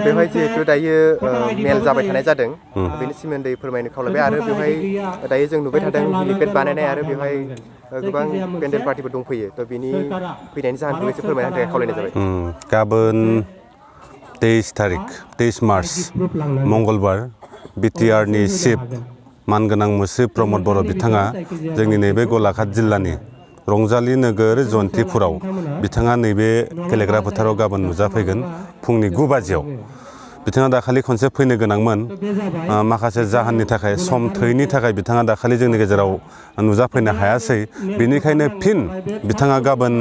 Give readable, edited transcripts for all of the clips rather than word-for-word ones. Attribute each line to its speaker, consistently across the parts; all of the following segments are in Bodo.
Speaker 1: बेवहाय जिहेतु दायो मेल जाबाय थानाय जादों बेनि सोमोन्दै फोरमायनो खावलायबाय आरो बेवहाय दायो जों नुबाय थादों हेलिपेड बानायनाय आरो बेवहाय गोबां पेन्डेल पार्टिफोर दंफैयो थ' बिनि फैनायनि जाहोनखौ एसे फोरमायनो थाखाय खावलायनाय जाबाय
Speaker 2: गाबोन 23 मार्च मंगलबार बिटिआरनि चिफ मानगोनां मुस्रि प्रमद बर' बिथाङा जोंनि नैबे गलाघाट जिल्लानि रंजाली नोगोर जयन्तिपुराव बिथाङा नैबे गेलेग्रा फोथाराव गाबोन नुजाफैगोन फुंनि 9 बाजियाव बिथाङा दाखालि खनसे फैनो गोनांमोन माखासे जाहोननि थाखाय सम थैनि थाखाय बिथाङा दाखालि जोंनि गेजेराव नुजाफैनो हायासै बेनिखायनो फिन बिथाङा गाबोन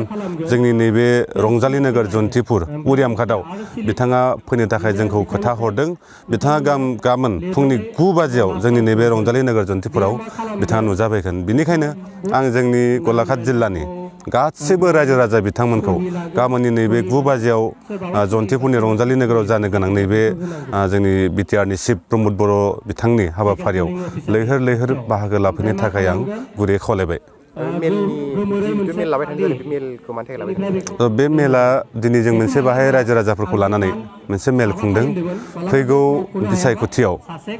Speaker 2: जोंनि नैबे रंजाली नोगोर जयन्तिपुर उरियामघाटआव बिथाङा फैनो थाखाय जोंखौ खोथा हरदों बिथाङा गाबोन फुंनि 9 बाजियाव जोंनि नैबे रंजाली नोगोर जयन्तिपुराव बिथाङा नुजाफैगोन बिनिखायनो आं जोंनि गलाघाट जिल्लानि गासिबो रायजो राजा बिथांमोनखौ गाबोननि नैबे 9 बाजियाव जयन्तिपुरनि रंजाली नोगोराव जानो गोनां नैबे जोंनि बिटिआरनि चिफ प्रमद बर' बिथांनि हाबाफारियाव लैहोर लैहोर बाहागो लाफैनो थाखाय आं गुरै खावलायबाय बे मेला दिनै जों मोनसे बाहाय रायजो राजाफोरखौ लानानै मोनसे मेल खुंदों फैगौ बिसायख'थियाव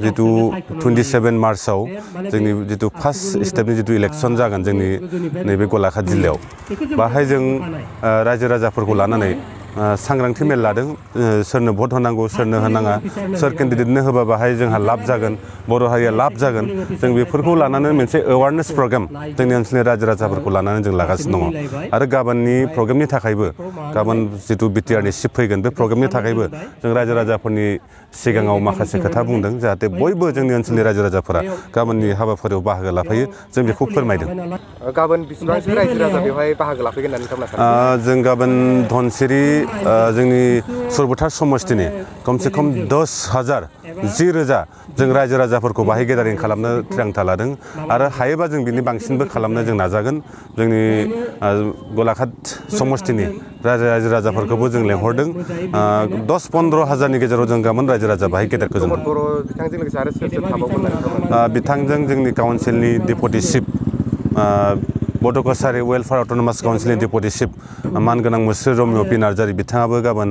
Speaker 2: जितु 27 मार्चआव जोंनि जितु फार्स्ट स्टेपनि जितु इलेक्सन जागोन जोंनि नैबे गलाघाट जिल्लायाव बाहाय जों रायजो राजाफोरखौ लानानै सांग्रांथि मेल लादों सोरनो भट होनांगौ सोरनो होनाङा सोर केन्डिडेटनो होबा बाहाय जोंहा लाब जागोन बर' हारिया लाब जागोन जों बेफोरखौ लानानै मोनसे एवारनेस प्रग्राम जोंनि ओनसोलनि रायजो राजाफोरखौ लानानै जों लागासिनो दङ आरो गाबोननि प्रग्रामनि थाखायबो गाबोन जितु बिटिआरनि चिफ फैगोन बे प्रग्रामनि थाखायबो जों रायजो राजाफोरनि सिगाङाव माखासे खोथा बुंदों जाहाथे बयबो जोंनि ओनसोलनि रायजो राजाफोरा गाबोननि हाबाफारियाव बाहागो लाफैयो जों बेखौ फोरमायदों
Speaker 1: गाबोन बेसेबांसो रायजो राजा बेवहाय बाहागो लाफैगोन होननानै नोंथांमोना सानो
Speaker 2: जों गाबोन धनसिरि जोंनि सुरबुथार समस्तिनि खमसे खम 10,000 जों रायजो राजाफोरखौ बाहाय गेदारिं खालामनो थिरांथा लादों आरो हायोबा जों बिनि बांसिनबो खालामनो जों नाजागोन जोंनि गलाघाट समस्तिनि रायजो राजाफोरखौबो जों लेंहरदों 10-15 हाजारनि गेजेराव जों गाबोन रायजो राजा बाहाय गेदेरखौ जों बिथांजों जोंनि काउन्सिलनि डेपुटि चिफ बड' कसारि वेलफेयार अट'नमास काउन्सिलनि डेपुटि चिफ मानगोनां मुस्रि रमिय' पि नार्जारि बिथाङाबो गाबोन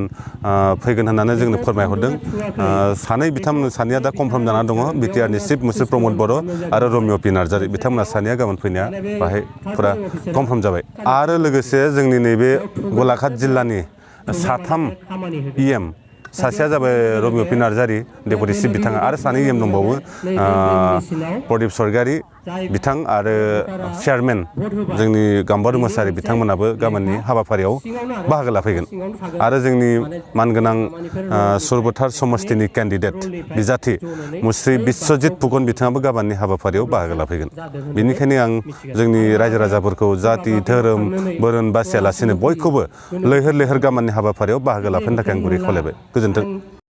Speaker 2: फैगोन होननानै जोंनो फोरमायहरदों बिथांमोन सानैया दा कनफार्म जाना दङ बिटिआरनि चिफ मुस्रि प्रमद बर' आरो रमिय' पि नार्जारि बिथांमोना सानैया गाबोन फैनाया बाहाय फुरा कनफार्म जाबाय आरो लोगोसे जोंनि नैबे गलाघाट जिल्लानि 3 EM सासेया जाबाय Romeo' P Narzary deputy chief बिथाङा आरो 2 EM दंबावो प्रदीप सरगारि बिथां आरो चेयारमेन जोंनि गाम्बारु मोसाहारि बिथांमोनाबो गाबोननि हाबाफारियाव बाहागो लाफैगोन आरो जोंनि मानगोनां सुरबुथार समस्तिनि केन्डिडेट बिजाथि मुस्रि बिश्वजित फुकन बिथाङाबो गाबोननि हाबाफारियाव बाहागो लाफैगोन बेनिखायनो आं जोंनि रायजो राजाफोरखौ जाति धोरोम बोरोन बासियालासेनो बयखौबो लैहोर लैहोर गाबोननि हाबाफारियाव बाहागो लाफैनो थाखाय आं गुरै खावलायबाय गोजोन्थों।